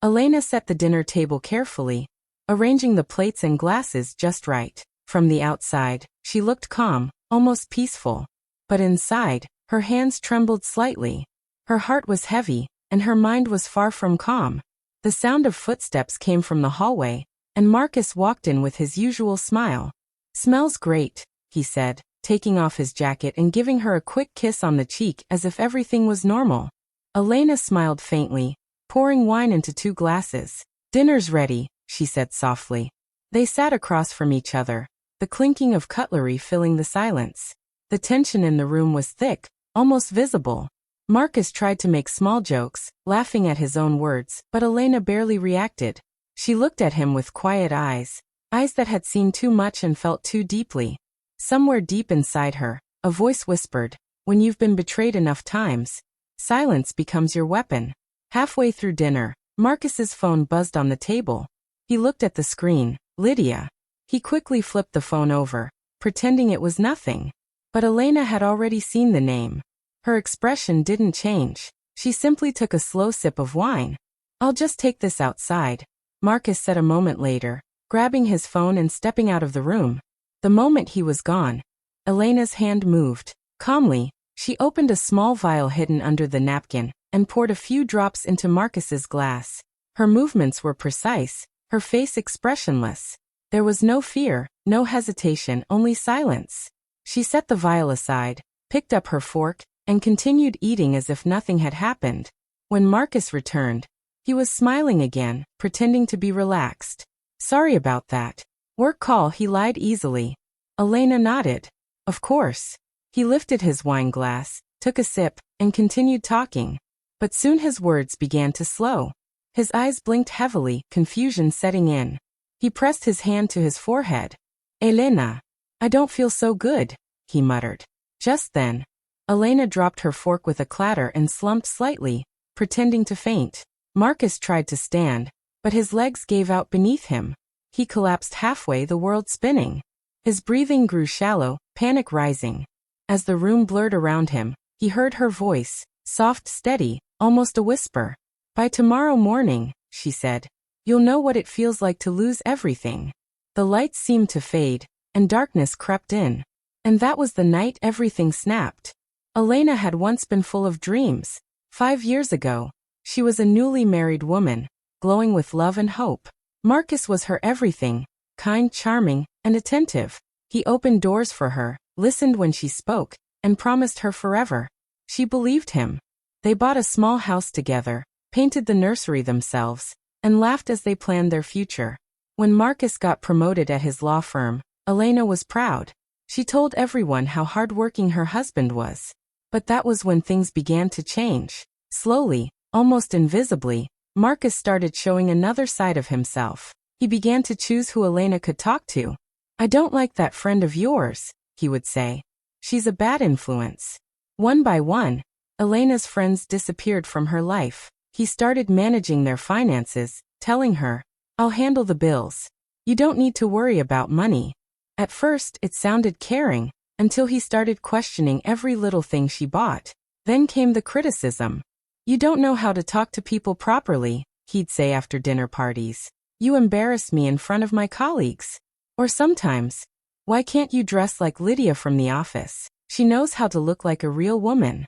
Elena set the dinner table carefully, arranging the plates and glasses just right. From the outside, she looked calm, almost peaceful. But inside, her hands trembled slightly. Her heart was heavy, and her mind was far from calm. The sound of footsteps came from the hallway, and Marcus walked in with his usual smile. "Smells great," he said, taking off his jacket and giving her a quick kiss on the cheek as if everything was normal. Elena smiled faintly, pouring wine into 2 glasses. "Dinner's ready," she said softly. They sat across from each other, the clinking of cutlery filling the silence. The tension in the room was thick, almost visible. Marcus tried to make small jokes, laughing at his own words, but Elena barely reacted. She looked at him with quiet eyes that had seen too much and felt too deeply. Somewhere deep inside her, a voice whispered, "When you've been betrayed enough times, silence becomes your weapon." Halfway through dinner, Marcus's phone buzzed on the table. He looked at the screen. Lydia. He quickly flipped the phone over, pretending it was nothing. But Elena had already seen the name. Her expression didn't change. She simply took a slow sip of wine. "I'll just take this outside," Marcus said a moment later, grabbing his phone and stepping out of the room. The moment he was gone, Elena's hand moved. Calmly, she opened a small vial hidden under the napkin and poured a few drops into Marcus's glass. Her movements were precise, her face expressionless. There was no fear, no hesitation, only silence. She set the vial aside, picked up her fork, and continued eating as if nothing had happened. When Marcus returned, he was smiling again, pretending to be relaxed. "Sorry about that. Work call," he lied easily. Elena nodded. "Of course." He lifted his wine glass, took a sip, and continued talking. But soon his words began to slow. His eyes blinked heavily, confusion setting in. He pressed his hand to his forehead. "Elena, I don't feel so good," he muttered. Just then, Elena dropped her fork with a clatter and slumped slightly, pretending to faint. Marcus tried to stand, but his legs gave out beneath him. He collapsed halfway, the world spinning. His breathing grew shallow, panic rising. As the room blurred around him, he heard her voice, soft, steady, almost a whisper. "By tomorrow morning," she said, "you'll know what it feels like to lose everything." The lights seemed to fade, and darkness crept in. And that was the night everything snapped. Elena had once been full of dreams. 5 years ago, she was a newly married woman, glowing with love and hope. Marcus was her everything, kind, charming, and attentive. He opened doors for her, listened when she spoke, and promised her forever. She believed him. They bought a small house together, painted the nursery themselves, and laughed as they planned their future. When Marcus got promoted at his law firm, Elena was proud. She told everyone how hardworking her husband was. But that was when things began to change. Slowly, almost invisibly, Marcus started showing another side of himself. He began to choose who Elena could talk to. "I don't like that friend of yours," he would say. "She's a bad influence." One by one, Elena's friends disappeared from her life. He started managing their finances, telling her, "I'll handle the bills. You don't need to worry about money." At first, it sounded caring, until he started questioning every little thing she bought. Then came the criticism. "You don't know how to talk to people properly," he'd say after dinner parties. "You embarrass me in front of my colleagues." Or sometimes, "Why can't you dress like Lydia from the office? She knows how to look like a real woman."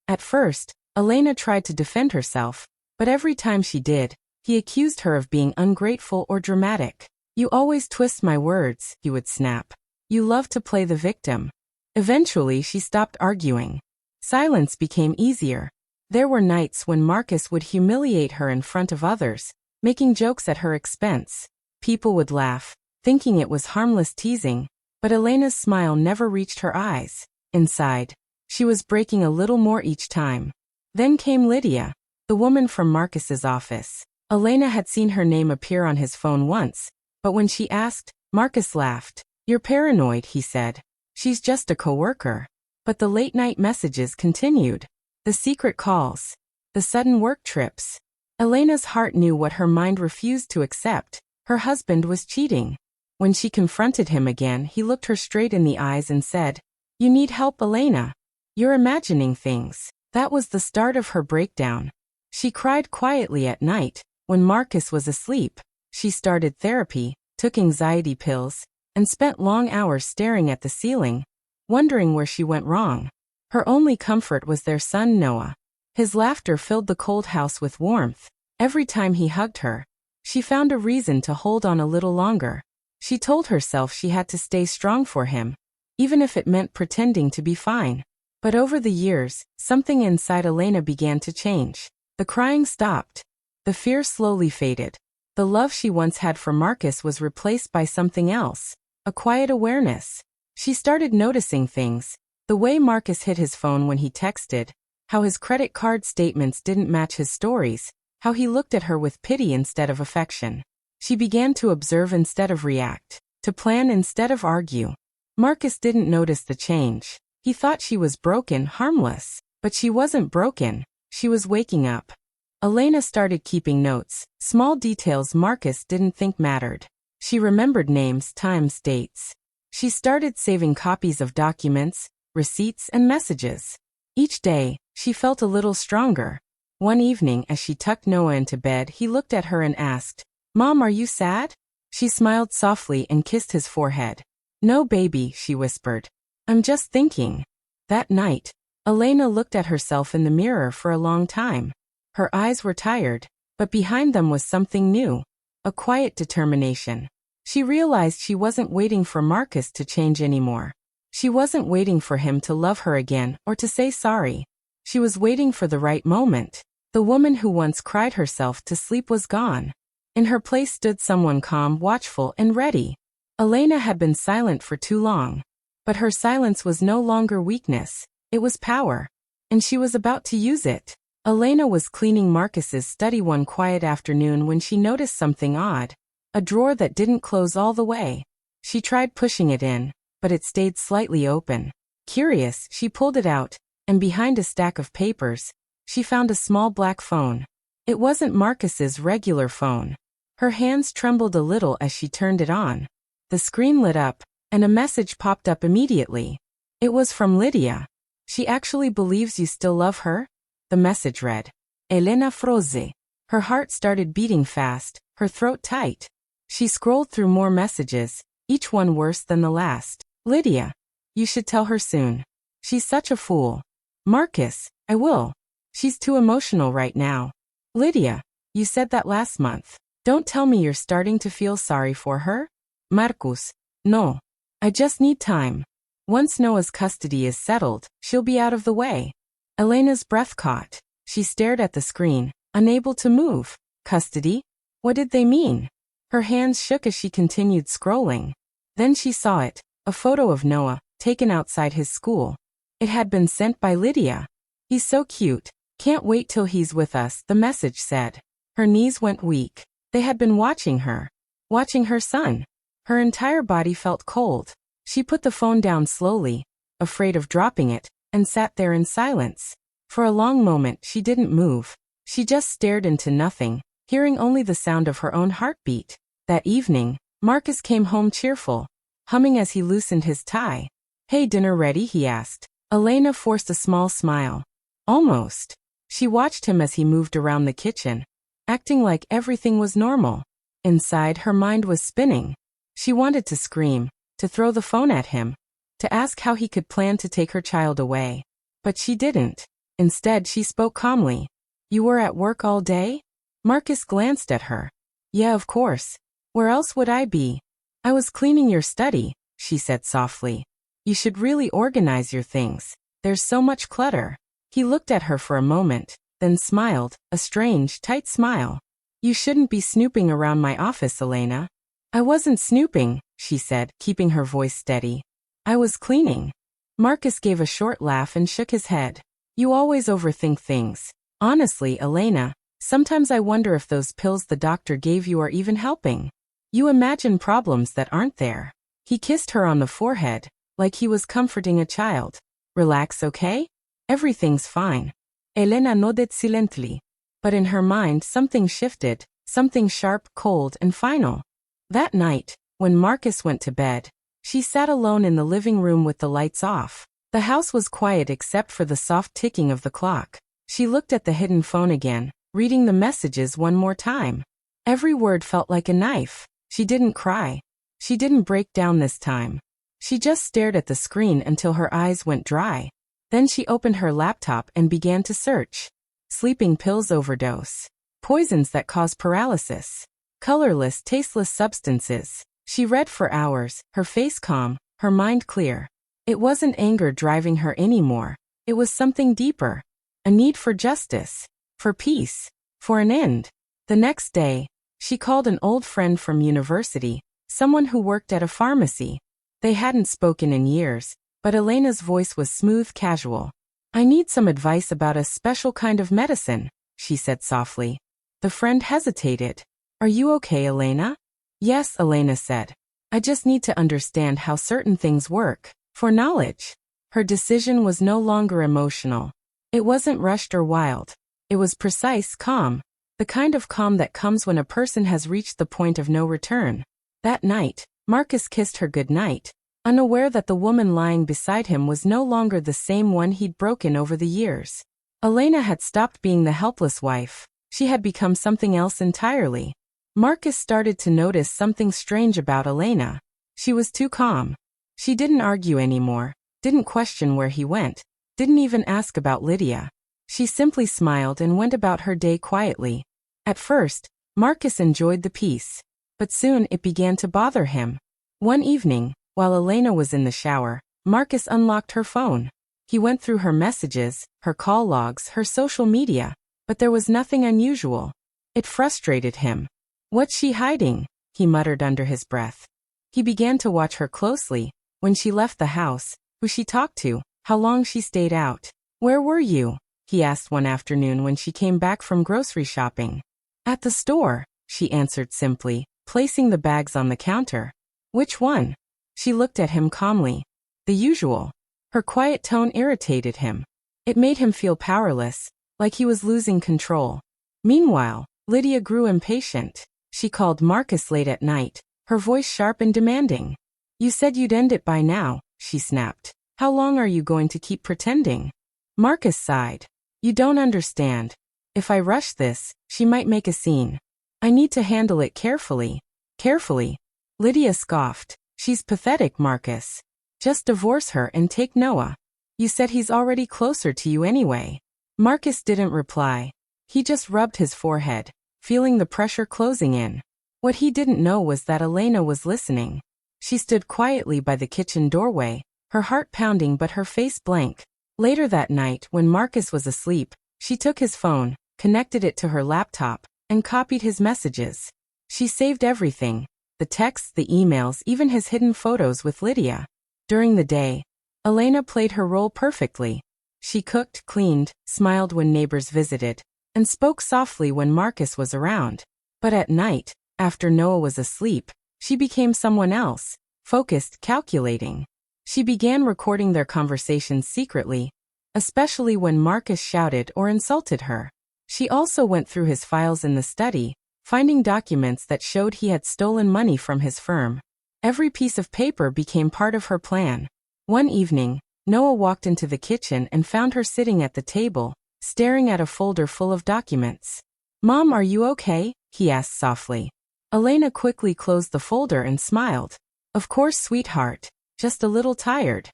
At first, Elena tried to defend herself, but every time she did, he accused her of being ungrateful or dramatic. "You always twist my words," he would snap. "You love to play the victim." Eventually, she stopped arguing. Silence became easier. There were nights when Marcus would humiliate her in front of others, making jokes at her expense. People would laugh, thinking it was harmless teasing, but Elena's smile never reached her eyes. Inside, she was breaking a little more each time. Then came Lydia, the woman from Marcus's office. Elena had seen her name appear on his phone once, but when she asked, Marcus laughed. "You're paranoid," he said. "She's just a coworker." But the late-night messages continued. The secret calls. The sudden work trips. Elena's heart knew what her mind refused to accept. Her husband was cheating. When she confronted him again, he looked her straight in the eyes and said, "You need help, Elena. You're imagining things." That was the start of her breakdown. She cried quietly at night, When Marcus was asleep, she started therapy, took anxiety pills, and spent long hours staring at the ceiling, wondering where she went wrong. Her only comfort was their son Noah. His laughter filled the cold house with warmth. Every time he hugged her, she found a reason to hold on a little longer. She told herself she had to stay strong for him, even if it meant pretending to be fine. But over the years, something inside Elena began to change. The crying stopped. The fear slowly faded. The love she once had for Marcus was replaced by something else, a quiet awareness. She started noticing things, the way Marcus hid his phone when he texted, how his credit card statements didn't match his stories, how he looked at her with pity instead of affection. She began to observe instead of react, to plan instead of argue. Marcus didn't notice the change. He thought she was broken, harmless. But she wasn't broken. She was waking up. Elena started keeping notes, small details Marcus didn't think mattered. She remembered names, times, dates. She started saving copies of documents, receipts, and messages. Each day, she felt a little stronger. One evening, as she tucked Noah into bed, he looked at her and asked, "Mom, are you sad?" She smiled softly and kissed his forehead. "No, baby," she whispered. "I'm just thinking." That night, Elena looked at herself in the mirror for a long time. Her eyes were tired, but behind them was something new, a quiet determination. She realized she wasn't waiting for Marcus to change anymore. She wasn't waiting for him to love her again or to say sorry. She was waiting for the right moment. The woman who once cried herself to sleep was gone. In her place stood someone calm, watchful, and ready. Elena had been silent for too long. But her silence was no longer weakness, it was power. And she was about to use it. Elena was cleaning Marcus's study one quiet afternoon when she noticed something odd. A drawer that didn't close all the way. She tried pushing it in, but it stayed slightly open. Curious, she pulled it out, and behind a stack of papers, she found a small black phone. It wasn't Marcus's regular phone. Her hands trembled a little as she turned it on. The screen lit up, and a message popped up immediately. It was from Lydia. "She actually believes you still love her?" The message read. Elena froze. Her heart started beating fast, her throat tight. She scrolled through more messages, each one worse than the last. "Lydia. You should tell her soon. She's such a fool." "Marcus, I will. She's too emotional right now." "Lydia, you said that last month. Don't tell me you're starting to feel sorry for her." "Marcus, no. I just need time. Once Noah's custody is settled, she'll be out of the way." Elena's breath caught. She stared at the screen, unable to move. Custody? What did they mean? Her hands shook as she continued scrolling. Then she saw it, a photo of Noah, taken outside his school. It had been sent by Lydia. "He's so cute. Can't wait till he's with us," the message said. Her knees went weak. They had been watching her. Watching her son. Her entire body felt cold. She put the phone down slowly, afraid of dropping it, and sat there in silence. For a long moment she didn't move. She just stared into nothing, hearing only the sound of her own heartbeat. That evening, Marcus came home cheerful, humming as he loosened his tie. "Hey, dinner ready?" he asked. Elena forced a small smile. Almost. She watched him as he moved around the kitchen, acting like everything was normal. Inside, her mind was spinning. She wanted to scream, to throw the phone at him, to ask how he could plan to take her child away. But she didn't. Instead, she spoke calmly. "You were at work all day?" Marcus glanced at her. "Yeah, of course. Where else would I be?" "I was cleaning your study," she said softly. "You should really organize your things. There's so much clutter." He looked at her for a moment, then smiled, a strange, tight smile. "You shouldn't be snooping around my office, Elena." "I wasn't snooping," she said, keeping her voice steady. "I was cleaning." Marcus gave a short laugh and shook his head. "You always overthink things. Honestly, Elena, sometimes I wonder if those pills the doctor gave you are even helping. You imagine problems that aren't there." He kissed her on the forehead, like he was comforting a child. "Relax, okay? Everything's fine." Elena nodded silently. But in her mind something shifted, something sharp, cold, and final. That night, when Marcus went to bed, she sat alone in the living room with the lights off. The house was quiet except for the soft ticking of the clock. She looked at the hidden phone again, reading the messages one more time. Every word felt like a knife. She didn't cry. She didn't break down this time. She just stared at the screen until her eyes went dry. Then she opened her laptop and began to search. Sleeping pills overdose. Poisons that cause paralysis. Colorless, tasteless substances. She read for hours, her face calm, her mind clear. It wasn't anger driving her anymore. It was something deeper. A need for justice. For peace. For an end. The next day, she called an old friend from university, someone who worked at a pharmacy. They hadn't spoken in years, but Elena's voice was smooth, casual. "I need some advice about a special kind of medicine," she said softly. The friend hesitated. "Are you okay, Elena?" "Yes," Elena said. "I just need to understand how certain things work, for knowledge." Her decision was no longer emotional. It wasn't rushed or wild. It was precise, calm. The kind of calm that comes when a person has reached the point of no return. That night, Marcus kissed her goodnight, unaware that the woman lying beside him was no longer the same one he'd broken over the years. Elena had stopped being the helpless wife. She had become something else entirely. Marcus started to notice something strange about Elena. She was too calm. She didn't argue anymore, didn't question where he went, didn't even ask about Lydia. She simply smiled and went about her day quietly. At first, Marcus enjoyed the peace, but soon it began to bother him. One evening, while Elena was in the shower, Marcus unlocked her phone. He went through her messages, her call logs, her social media, but there was nothing unusual. It frustrated him. "What's she hiding?" he muttered under his breath. He began to watch her closely, when she left the house, who she talked to, how long she stayed out. "Where were you?" he asked one afternoon when she came back from grocery shopping. "At the store," she answered simply, placing the bags on the counter. "Which one?" She looked at him calmly. "The usual." Her quiet tone irritated him. It made him feel powerless, like he was losing control. Meanwhile, Lydia grew impatient. She called Marcus late at night, her voice sharp and demanding. "You said you'd end it by now," she snapped. "How long are you going to keep pretending?" Marcus sighed. "You don't understand. If I rush this, she might make a scene. I need to handle it carefully." "Carefully?" Lydia scoffed. "She's pathetic, Marcus. Just divorce her and take Noah. You said he's already closer to you anyway." Marcus didn't reply. He just rubbed his forehead, feeling the pressure closing in. What he didn't know was that Elena was listening. She stood quietly by the kitchen doorway, her heart pounding but her face blank. Later that night, when Marcus was asleep, she took his phone, connected it to her laptop, and copied his messages. She saved everything, the texts, the emails, even his hidden photos with Lydia. During the day, Elena played her role perfectly. She cooked, cleaned, smiled when neighbors visited, and spoke softly when Marcus was around. But at night, after Noah was asleep, she became someone else, focused, calculating. She began recording their conversations secretly, especially when Marcus shouted or insulted her. She also went through his files in the study, finding documents that showed he had stolen money from his firm. Every piece of paper became part of her plan. One evening, Noah walked into the kitchen and found her sitting at the table, staring at a folder full of documents. "Mom, are you okay?" he asked softly. Elena quickly closed the folder and smiled. "Of course, sweetheart. Just a little tired."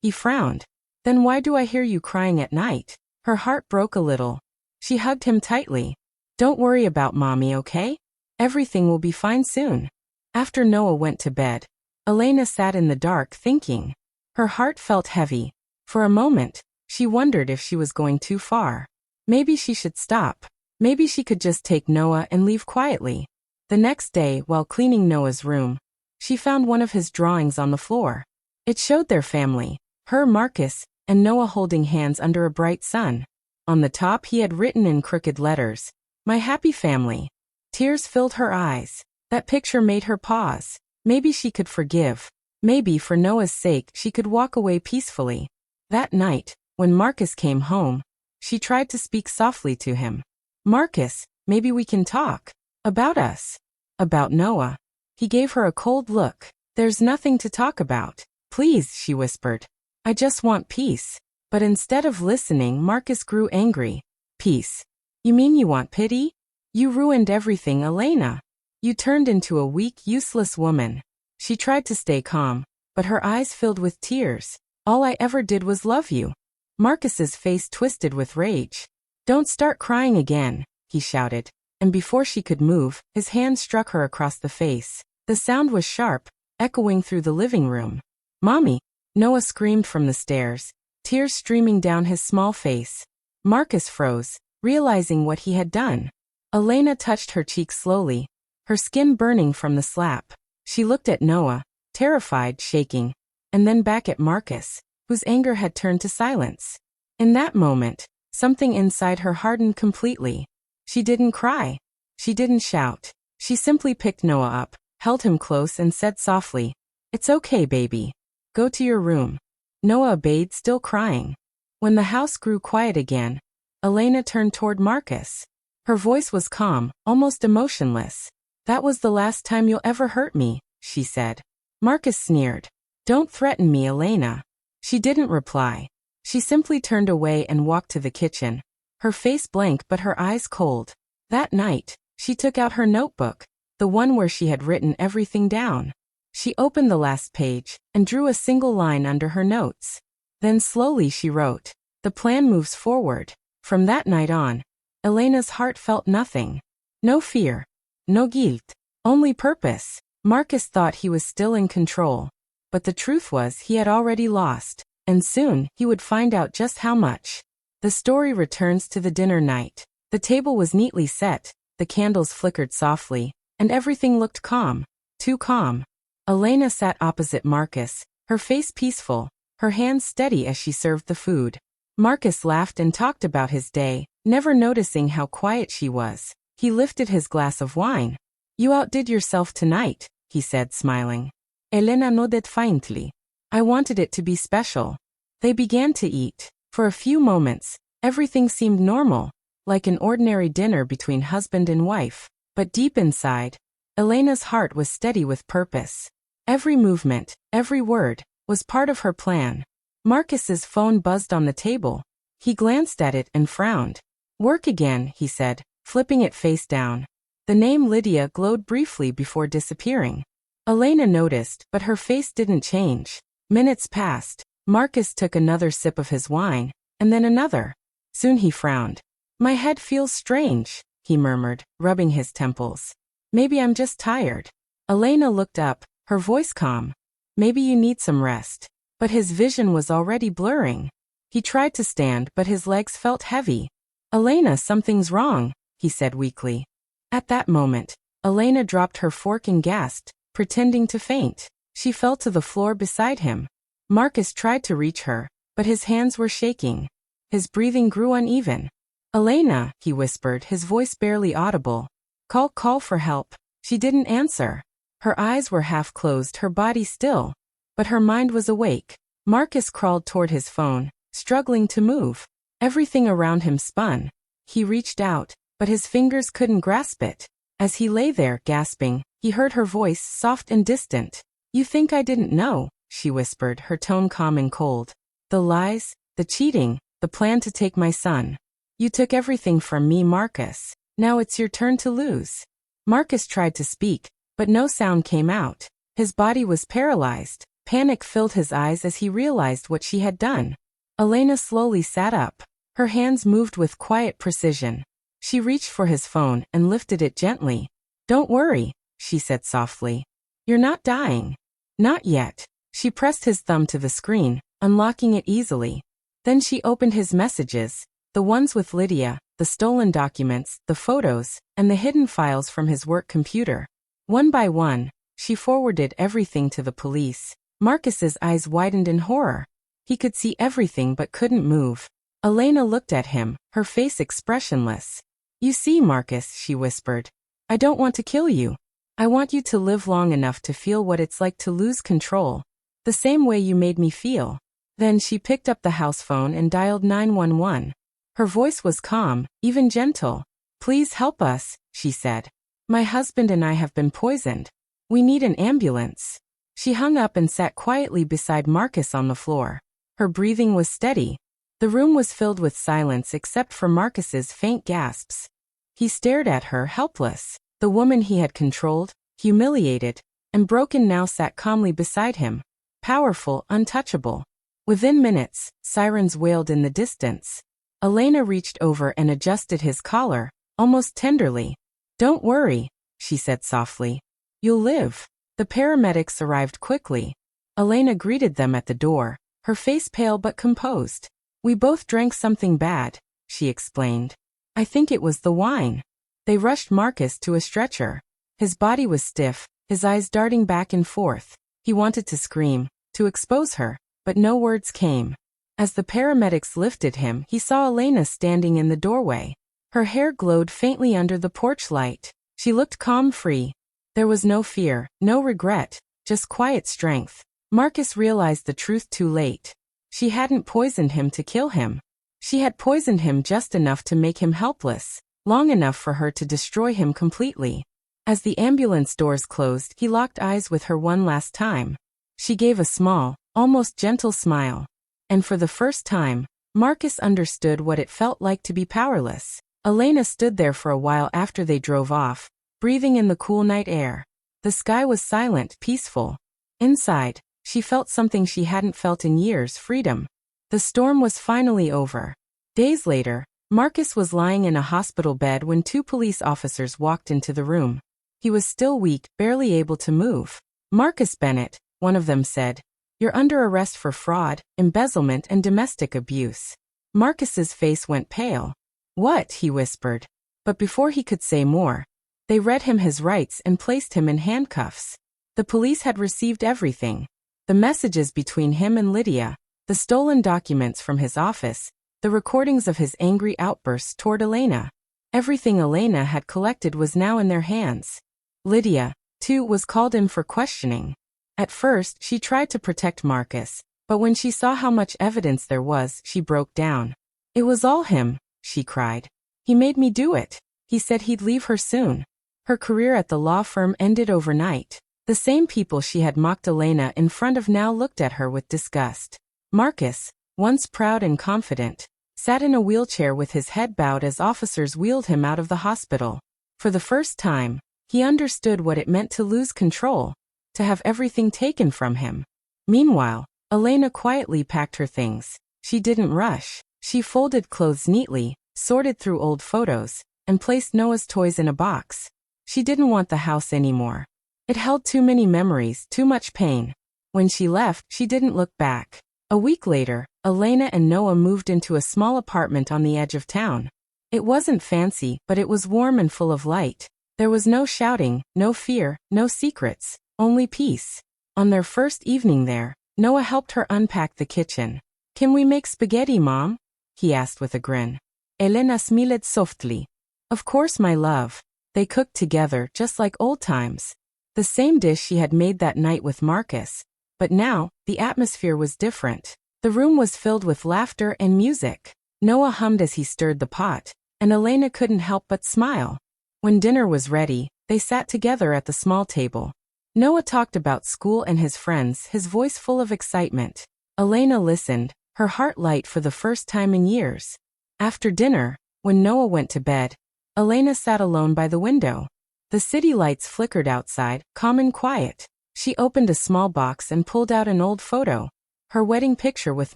He frowned. "Then why do I hear you crying at night?" Her heart broke a little. She hugged him tightly. "Don't worry about Mommy, okay? Everything will be fine soon." After Noah went to bed, Elena sat in the dark thinking. Her heart felt heavy. For a moment, she wondered if she was going too far. Maybe she should stop. Maybe she could just take Noah and leave quietly. The next day, while cleaning Noah's room, she found one of his drawings on the floor. It showed their family, her, Marcus, and Noah holding hands under a bright sun. On the top he had written in crooked letters, "My happy family." Tears filled her eyes. That picture made her pause. Maybe she could forgive. Maybe for Noah's sake she could walk away peacefully. That night, when Marcus came home, she tried to speak softly to him. "Marcus, maybe we can talk. About us. About Noah." He gave her a cold look. "There's nothing to talk about. Please," she whispered. "I just want peace." But instead of listening, Marcus grew angry. "Peace. You mean you want pity? You ruined everything, Elena. You turned into a weak, useless woman. She tried to stay calm, but her eyes filled with tears. All I ever did was love you. Marcus's face twisted with rage. Don't start crying again, he shouted, and before she could move, his hand struck her across the face. The sound was sharp, echoing through the living room. Mommy! Noah screamed from the stairs, tears streaming down his small face. Marcus froze, realizing what he had done. Elena touched her cheek slowly, her skin burning from the slap. She looked at Noah, terrified, shaking, and then back at Marcus, whose anger had turned to silence. In that moment, something inside her hardened completely. She didn't cry. She didn't shout. She simply picked Noah up, held him close and said softly, "It's okay, baby. Go to your room." Noah obeyed, still crying. When the house grew quiet again, Elena turned toward Marcus. Her voice was calm, almost emotionless. "That was the last time you'll ever hurt me," she said. Marcus sneered. "Don't threaten me, Elena." She didn't reply. She simply turned away and walked to the kitchen, her face blank but her eyes cold. That night, she took out her notebook, the one where she had written everything down. She opened the last page and drew a single line under her notes. Then slowly she wrote, "The plan moves forward." From that night on, Elena's heart felt nothing. No fear. No guilt. Only purpose. Marcus thought he was still in control. But the truth was he had already lost, and soon he would find out just how much. The story returns to the dinner night. The table was neatly set, the candles flickered softly, and everything looked calm. Too calm. Elena sat opposite Marcus, her face peaceful, her hands steady as she served the food. Marcus laughed and talked about his day, never noticing how quiet she was. He lifted his glass of wine. "You outdid yourself tonight," he said, smiling. Elena nodded faintly. "I wanted it to be special." They began to eat. For a few moments, everything seemed normal, like an ordinary dinner between husband and wife. But deep inside, Elena's heart was steady with purpose. Every movement, every word, was part of her plan. Marcus's phone buzzed on the table. He glanced at it and frowned. "Work again," he said, flipping it face down. The name Lydia glowed briefly before disappearing. Elena noticed, but her face didn't change. Minutes passed. Marcus took another sip of his wine, and then another. Soon he frowned. "My head feels strange," he murmured, rubbing his temples. "Maybe I'm just tired." Elena looked up, her voice calm. "Maybe you need some rest." But his vision was already blurring. He tried to stand, but his legs felt heavy. "Elena, something's wrong," he said weakly. At that moment, Elena dropped her fork and gasped, pretending to faint. She fell to the floor beside him. Marcus tried to reach her, but his hands were shaking. His breathing grew uneven. "Elena," he whispered, his voice barely audible. Call for help." She didn't answer. Her eyes were half closed, her body still. But her mind was awake. Marcus crawled toward his phone, struggling to move. Everything around him spun. He reached out, but his fingers couldn't grasp it. As he lay there, gasping, he heard her voice, soft and distant. "You think I didn't know?" she whispered, her tone calm and cold. "The lies, the cheating, the plan to take my son. You took everything from me, Marcus. Now it's your turn to lose." Marcus tried to speak, but no sound came out. His body was paralyzed. Panic filled his eyes as he realized what she had done. Elena slowly sat up. Her hands moved with quiet precision. She reached for his phone and lifted it gently. "Don't worry," she said softly. "You're not dying." "Not yet." She pressed his thumb to the screen, unlocking it easily. Then she opened his messages, the ones with Lydia, the stolen documents, the photos, and the hidden files from his work computer. One by one, she forwarded everything to the police. Marcus's eyes widened in horror. He could see everything but couldn't move. Elena looked at him, her face expressionless. "You see, Marcus," she whispered, "I don't want to kill you. I want you to live long enough to feel what it's like to lose control. The same way you made me feel." Then she picked up the house phone and dialed 911. Her voice was calm, even gentle. "Please help us," she said. "My husband and I have been poisoned. We need an ambulance." She hung up and sat quietly beside Marcus on the floor. Her breathing was steady. The room was filled with silence except for Marcus's faint gasps. He stared at her, helpless. The woman he had controlled, humiliated, and broken now sat calmly beside him, powerful, untouchable. Within minutes, sirens wailed in the distance. Elena reached over and adjusted his collar, almost tenderly. "Don't worry," she said softly. "You'll live." The paramedics arrived quickly. Elena greeted them at the door, her face pale but composed. "We both drank something bad," she explained. "I think it was the wine." They rushed Marcus to a stretcher. His body was stiff, his eyes darting back and forth. He wanted to scream, to expose her, but no words came. As the paramedics lifted him, he saw Elena standing in the doorway. Her hair glowed faintly under the porch light. She looked calm, free. There was no fear, no regret, just quiet strength. Marcus realized the truth too late. She hadn't poisoned him to kill him. She had poisoned him just enough to make him helpless, long enough for her to destroy him completely. As the ambulance doors closed, he locked eyes with her one last time. She gave a small, almost gentle smile. And for the first time, Marcus understood what it felt like to be powerless. Elena stood there for a while after they drove off, breathing in the cool night air. The sky was silent, peaceful. Inside, she felt something she hadn't felt in years, freedom. The storm was finally over. Days later, Marcus was lying in a hospital bed when two police officers walked into the room. He was still weak, barely able to move. "Marcus Bennett," one of them said, "you're under arrest for fraud, embezzlement, and domestic abuse." Marcus's face went pale. "What?" he whispered. But before he could say more, they read him his rights and placed him in handcuffs. The police had received everything. The messages between him and Lydia, the stolen documents from his office, the recordings of his angry outbursts toward Elena. Everything Elena had collected was now in their hands. Lydia, too, was called in for questioning. At first, she tried to protect Marcus, but when she saw how much evidence there was, she broke down. "It was all him," she cried. "He made me do it. He said he'd leave her soon." Her career at the law firm ended overnight. The same people she had mocked Elena in front of now looked at her with disgust. Marcus, once proud and confident, sat in a wheelchair with his head bowed as officers wheeled him out of the hospital. For the first time, he understood what it meant to lose control, to have everything taken from him. Meanwhile, Elena quietly packed her things. She didn't rush. She folded clothes neatly, sorted through old photos, and placed Noah's toys in a box. She didn't want the house anymore. It held too many memories, too much pain. When she left, she didn't look back. A week later, Elena and Noah moved into a small apartment on the edge of town. It wasn't fancy, but it was warm and full of light. There was no shouting, no fear, no secrets, only peace. On their first evening there, Noah helped her unpack the kitchen. "Can we make spaghetti, Mom?" he asked with a grin. Elena smiled softly. "Of course, my love." They cooked together, just like old times. The same dish she had made that night with Marcus. But now, the atmosphere was different. The room was filled with laughter and music. Noah hummed as he stirred the pot, and Elena couldn't help but smile. When dinner was ready, they sat together at the small table. Noah talked about school and his friends, his voice full of excitement. Elena listened, her heart light for the first time in years. After dinner, when Noah went to bed, Elena sat alone by the window. The city lights flickered outside, calm and quiet. She opened a small box and pulled out an old photo, her wedding picture with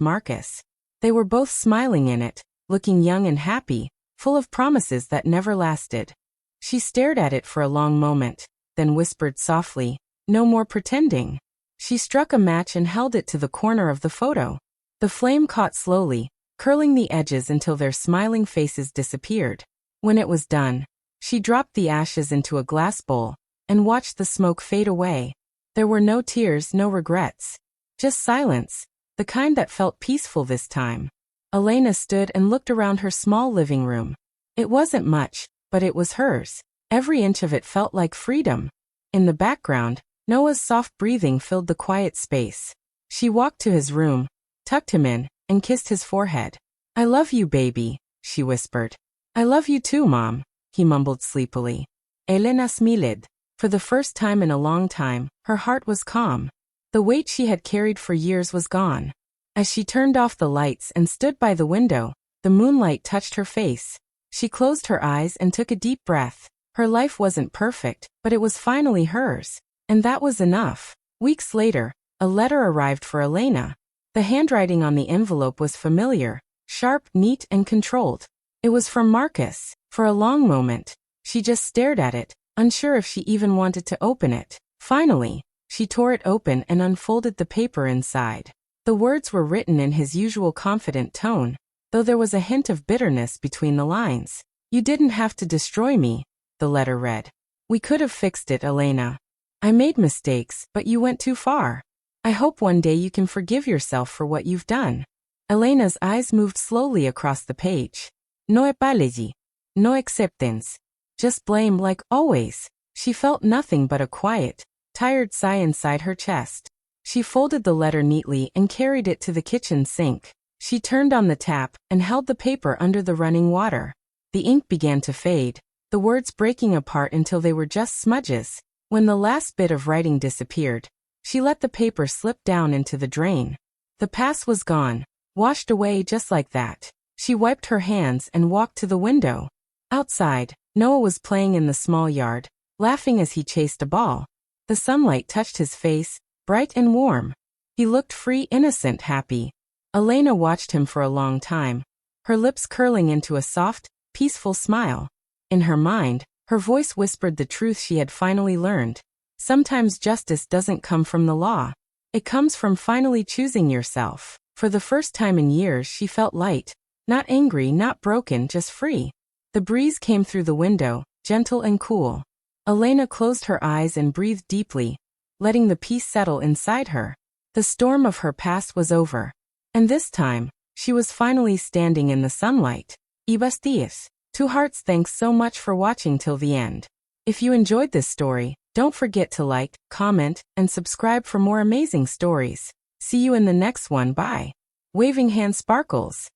Marcus. They were both smiling in it, looking young and happy, full of promises that never lasted. She stared at it for a long moment, then whispered softly, "No more pretending." She struck a match and held it to the corner of the photo. The flame caught slowly, curling the edges until their smiling faces disappeared. When it was done, she dropped the ashes into a glass bowl and watched the smoke fade away. There were no tears, no regrets. Just silence, the kind that felt peaceful this time. Elena stood and looked around her small living room. It wasn't much, but it was hers. Every inch of it felt like freedom. In the background, Noah's soft breathing filled the quiet space. She walked to his room, tucked him in, and kissed his forehead. "I love you, baby," she whispered. "I love you too, Mom," he mumbled sleepily. Elena smiled. For the first time in a long time, her heart was calm. The weight she had carried for years was gone. As she turned off the lights and stood by the window, the moonlight touched her face. She closed her eyes and took a deep breath. Her life wasn't perfect, but it was finally hers. And that was enough. Weeks later, a letter arrived for Elena. The handwriting on the envelope was familiar, sharp, neat, and controlled. It was from Marcus. For a long moment, she just stared at it, unsure if she even wanted to open it. Finally, she tore it open and unfolded the paper inside. The words were written in his usual confident tone, though there was a hint of bitterness between the lines. "You didn't have to destroy me," the letter read. "We could have fixed it, Elena. I made mistakes, but you went too far. I hope one day you can forgive yourself for what you've done." Elena's eyes moved slowly across the page. No apology. No acceptance. Just blame like always. She felt nothing but a quiet, tired sigh inside her chest. She folded the letter neatly and carried it to the kitchen sink. She turned on the tap and held the paper under the running water. The ink began to fade, the words breaking apart until they were just smudges. When the last bit of writing disappeared, she let the paper slip down into the drain. The past was gone, washed away just like that. She wiped her hands and walked to the window. Outside, Noah was playing in the small yard, laughing as he chased a ball. The sunlight touched his face, bright and warm. He looked free, innocent, happy. Elena watched him for a long time, her lips curling into a soft, peaceful smile. In her mind, her voice whispered the truth she had finally learned. Sometimes justice doesn't come from the law. It comes from finally choosing yourself. For the first time in years, she felt light. Not angry, not broken, just free. The breeze came through the window, gentle and cool. Elena closed her eyes and breathed deeply, letting the peace settle inside her. The storm of her past was over. And this time, she was finally standing in the sunlight. Ibastías. Two Hearts, thanks so much for watching till the end. If you enjoyed this story, don't forget to like, comment, and subscribe for more amazing stories. See you in the next one. Bye. Waving Hand Sparkles.